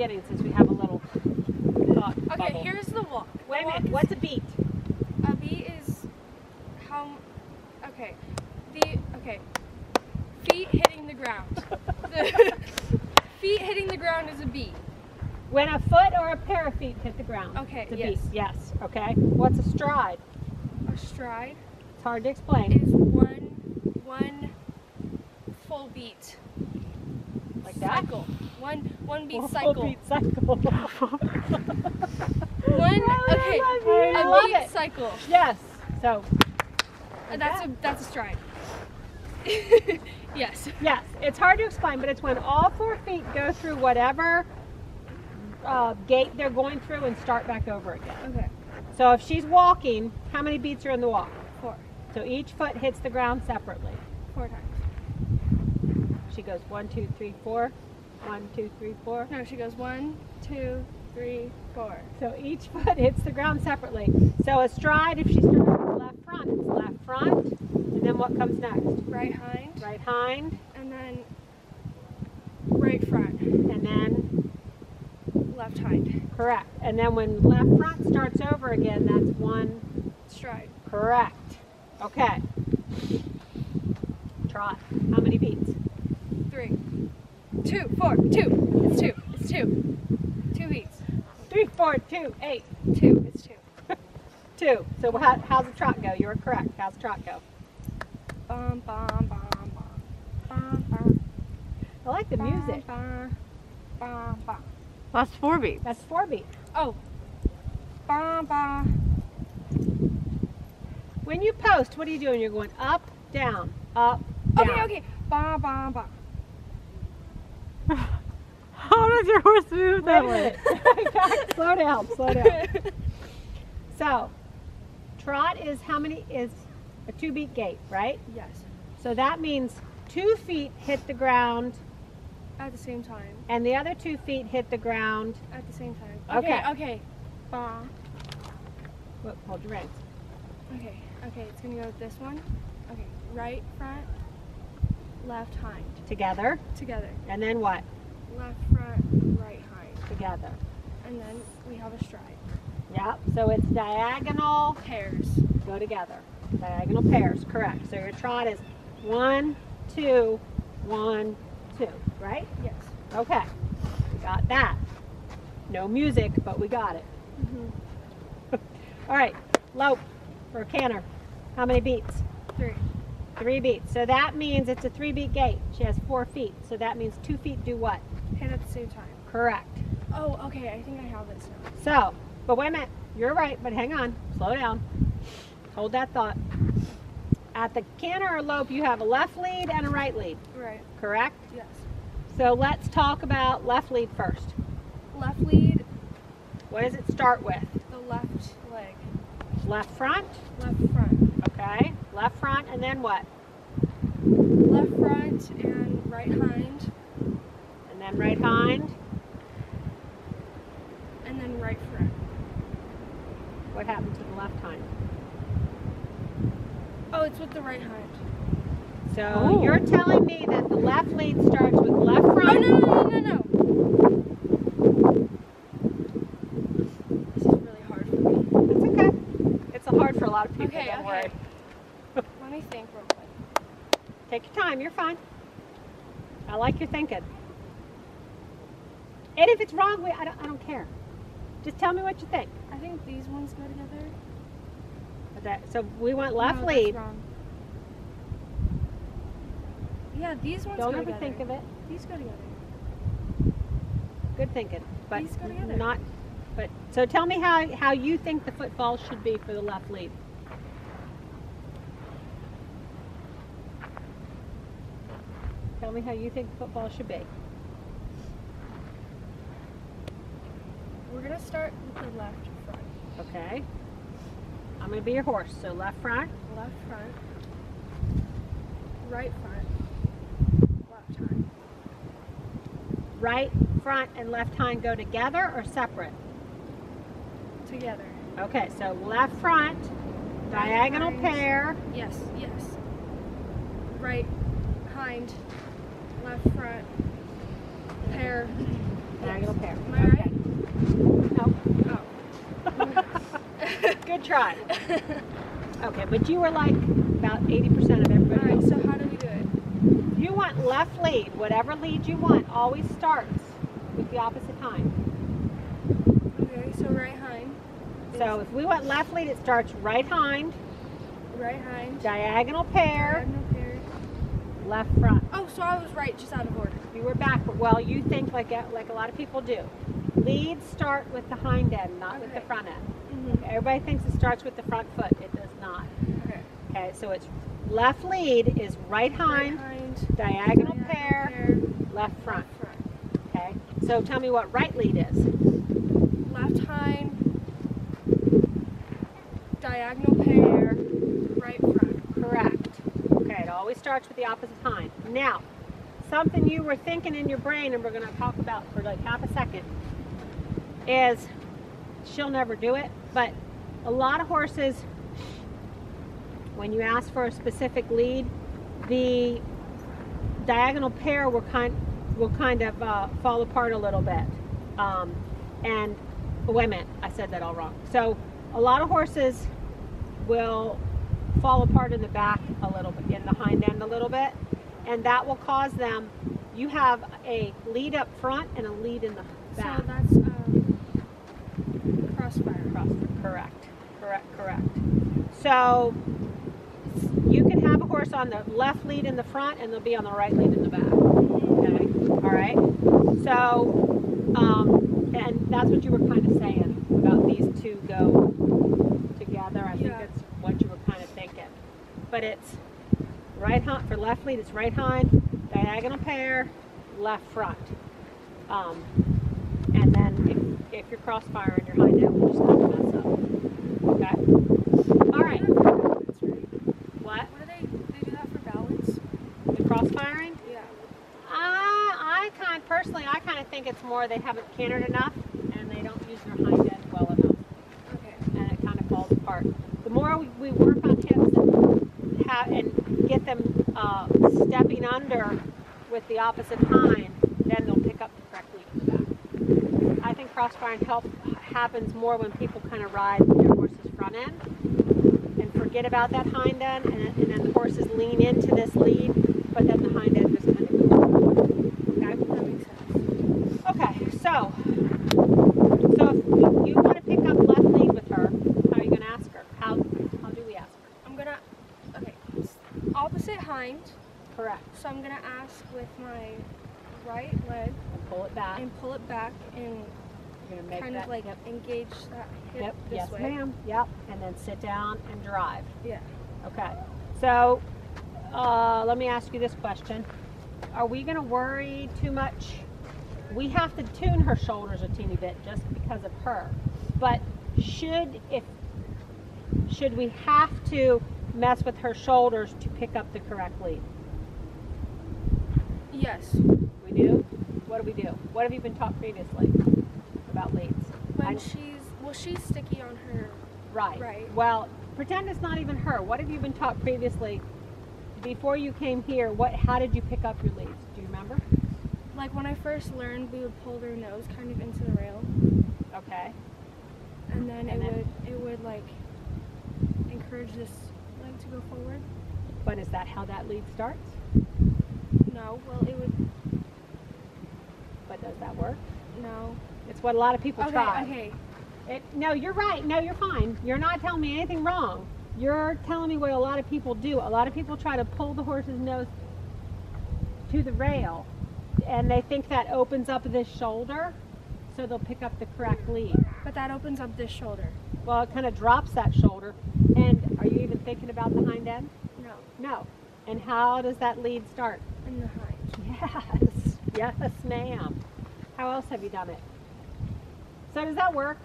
beginning since we have a little thought Okay, bubble. here's the walk. Wait a minute, what's a beat? A beat is how, okay, feet hitting the ground. Feet hitting the ground is a beat. When a foot or a pair of feet hit the ground. Okay, it's a yes. beat. Yes, okay. What's a stride? A stride It's hard to explain. is one full beat. Like that? Cycle. One beat Full cycle. beat cycle. A love beat it. cycle. Yes. So That's a stride. Yes. yes, it's hard to explain, but it's when all 4 feet go through whatever gait they're going through and start back over again. Okay. So if she's walking, how many beats are in the walk? 4. So each foot hits the ground separately. 4 times. She goes 1, 2, 3, 4. 1, 2, 3, 4. No, she goes 1, 2, 3, 4. So each foot hits the ground separately. So a stride, if she starts with the left front, it's left front. And then what comes next? Right hind. Right hind. And then right front. And then Left hind. correct. And then when left front starts over again, that's 1 Stride. correct. Okay. Trot. How many beats? 3. 2, 4, 2. It's 2. It's 2. 2 beats. 3, 4, 2, 8. 2. It's 2. 2. So how's the trot go? You were correct. How's the trot go? Bum, bum, bum, bum. Bum, bum. I like the music. Bum, bum, bum. That's 4 beats. That's 4 beats. Oh. Bum, bum. When you post, what are you doing? You're going up, down, up, down. Okay. Bum, bum, bum. How does your horse move that way? Slow down, slow down. So, trot is how many? Is a 2-beat gait, right? Yes. So that means 2 feet hit the ground At the same time. and the other 2 feet hit the ground. At the same time. Okay. Okay. Bum. Whoop, hold your reins. Okay. It's gonna go with this one. Okay. Right front. Left hind. Together. Together. And then what? Left front. Right hind. Together. And then we have a stride. Yep. So it's diagonal. Pairs. Go together. Diagonal pairs. Correct. So your trot is 1, 2, 1, 2. Right? Yes. Okay. We got that. No music, but we got it. All right. Lope or canter. How many beats? 3. 3 beats. So that means it's a 3-beat gait. She has 4 feet. So that means 2 feet do what? Hit at the same time. Correct. Oh, okay. I think I have this now. So, but wait a minute. You're right, but hang on. Slow down. Hold that thought. At the canter or lope, you have a left lead and a right lead. Right. Correct? Yes. So let's talk about left lead first. Left lead. What does it start with? The left leg. Left front. Left front. Okay. Left front, and then what? Left front and right hind. And then right hind. And then right front. What happened to the left hind? Oh, it's with the right hind. So you're telling me that the left lead starts with left Oh, front? no. This is really hard for me. It's okay. It's hard for a lot of people. Okay, Don't worry. Let me think real quick. Take your time. You're fine. I like your thinking. And if it's wrong, I don't care. Just tell me what you think. I think these ones go together. So we want left No, lead. that's wrong. Yeah, these ones Don't go ever together. think of it. These go together. Good thinking. But These go together. not. But so tell me how you think the footfalls should be for the left lead. Tell me how you think the football should be. We're going to start with the left front. Okay. I'm going to be your horse. So left front. Left front. Right front. Left hind. Right front and left hind go together or separate? Together. Okay, so left front, diagonal hind. pair. Yes. Right hind. Left front. Pair. Diagonal pair. Am I right? No. Oh. Good try. Okay, but you were like about 80% of everybody Alright, else. so how do we do it? You want left lead. Whatever lead you want always starts with the opposite hind. Okay, so right hind. So if we want left lead, it starts right hind, Right hind. diagonal pair, Diagonal pair. left front. Oh, so I was right, just out of order. You were backward. Well, you think like a lot of people do. Leads start with the hind end, not with the Okay. front end. Mm-hmm. Everybody thinks it starts with the front foot. It does not. Okay. Okay, so it's left lead is right hind, Right hind. diagonal Diagonal pair, left front. Left front. Okay, so tell me what right lead is. Left hind. Diagonal pair. Right front. Correct. Okay, it always starts with the opposite hind. Now, something you were thinking in your brain, and we're going to talk about for like half a second, is she'll never do it, but a lot of horses, when you ask for a specific lead, the diagonal pair will kind of fall apart a little bit. And wait a minute, I said that all wrong. So a lot of horses will fall apart in the back a little bit, in the hind end a little bit, and that will cause them, you have a lead up front and a lead in the back. So that's crossfire. Correct. So you can have a horse on the left lead in the front and they'll be on the right lead in the back. Okay, all right. So, and that's what you were kind of saying about these two go together. I think Yeah. that's what you were kind of thinking. But it's right hind for left lead. It's right hind, diagonal pair, left front. And then if you're crossfiring your hind end, will just kind of mess up. Okay. All right. That's right. What? What do they do that for balance? The crossfiring? Yeah. I kind of think it's more they haven't cantered enough and they don't use their hind end well enough, Okay. and it kind of falls apart. The more we work on hips and get them stepping under with the opposite hind, then they'll pick up the correct lead in the back. I think crossfiring happens more when people kind of ride their horse's front end and forget about that hind end, and then the horses lean into this lead, but then the hind end just kind of goes forward. Okay? That makes sense. Okay, so if you want to pick up left lead with her, how are you going to ask her? How do we ask her? I'm gonna. Okay. Opposite hind. Correct. So I'm gonna ask with my right leg And pull it back. and pull it back and You're going to make kind that. of like Yep. engage that hip Yep. this Yes, way. ma'am. Yep. And then sit down and drive. Yeah. Okay. So let me ask you this question. Are we going to worry too much? We have to tune her shoulders a teeny bit just because of her. But should we have to mess with her shoulders to pick up the correct lead? Yes. We do? What do we do? What have you been taught previously about leads? When she's sticky on her. Right. Right. Well, pretend it's not even her. What have you been taught previously? Before you came here, how did you pick up your leads? Do you remember? Like when I first learned, we would pull their nose kind of into the rail, Okay. and then And it would like encourage this leg to go forward. But is that how that lead starts? No. Well, it would. But does that work? No. It's what a lot of people Okay. try. Okay. No, you're right. No, you're fine. You're not telling me anything wrong. You're telling me what a lot of people do. A lot of people try to pull the horse's nose to the rail, and they think that opens up this shoulder, so they'll pick up the correct lead. But that opens up this shoulder. Well, it kind of drops that shoulder. And are you even thinking about the hind end? No. No. And how does that lead start? In the hind. Yes. Yes, ma'am. How else have you done it? So does that work?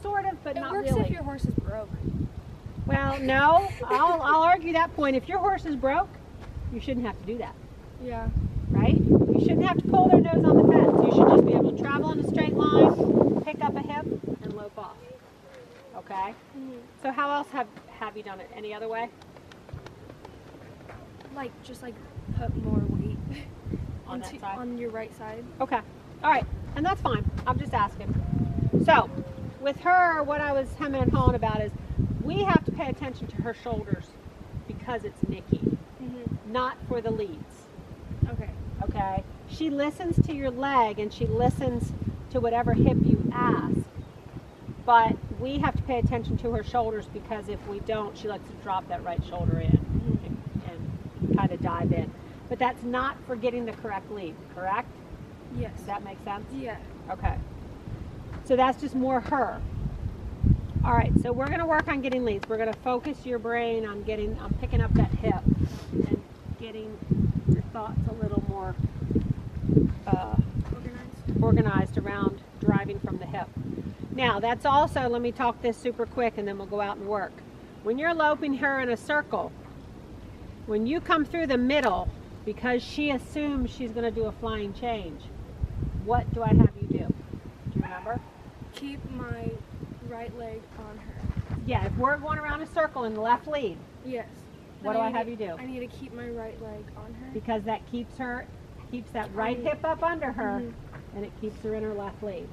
Sort of, but It not works really. if your horse is broke. Well, no. I'll argue that point. If your horse is broke, you shouldn't have to do that, Yeah. right? You shouldn't have to pull their nose on the fence. You should just be able to travel in a straight line, pick up a hip, and lope off. Okay? So how else have you done it? Any other way? Like just like put more weight On that side? on your right side. Okay. All right, and that's fine. I'm just asking. So, with her, what I was hemming and hawing about is we have to pay attention to her shoulders because it's Nikki, not for the leads. Okay. Okay? She listens to your leg and she listens to whatever hip you ask, but we have to pay attention to her shoulders because if we don't, she likes to drop that right shoulder in and kind of dive in. But that's not for getting the correct lead, correct? Yes. Does that make sense? Yeah. Okay. So that's just more her. All right, so we're going to work on getting leads. We're going to focus your brain on picking up that hip and getting your thoughts a little more organized around driving from the hip. Now, that's also, let me talk this super quick and then we'll go out and work. When you're loping her in a circle, when you come through the middle, because she assumes she's going to do a flying change, what do I have you do? Do you remember? Keep my right leg on her. Yeah, if we're going around a circle in the left lead, Yes. what do I have you do? I need to keep my right leg on her. Because that keeps that right hip up under her, and it keeps her in her left lead.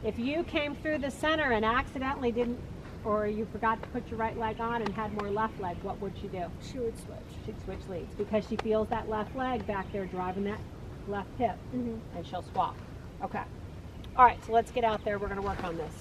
If you came through the center and accidentally didn't, or you forgot to put your right leg on and had more left leg, what would she do? She would switch. She'd switch leads because she feels that left leg back there driving that left hip, and she'll swap. Okay. All right, so let's get out there. We're going to work on this.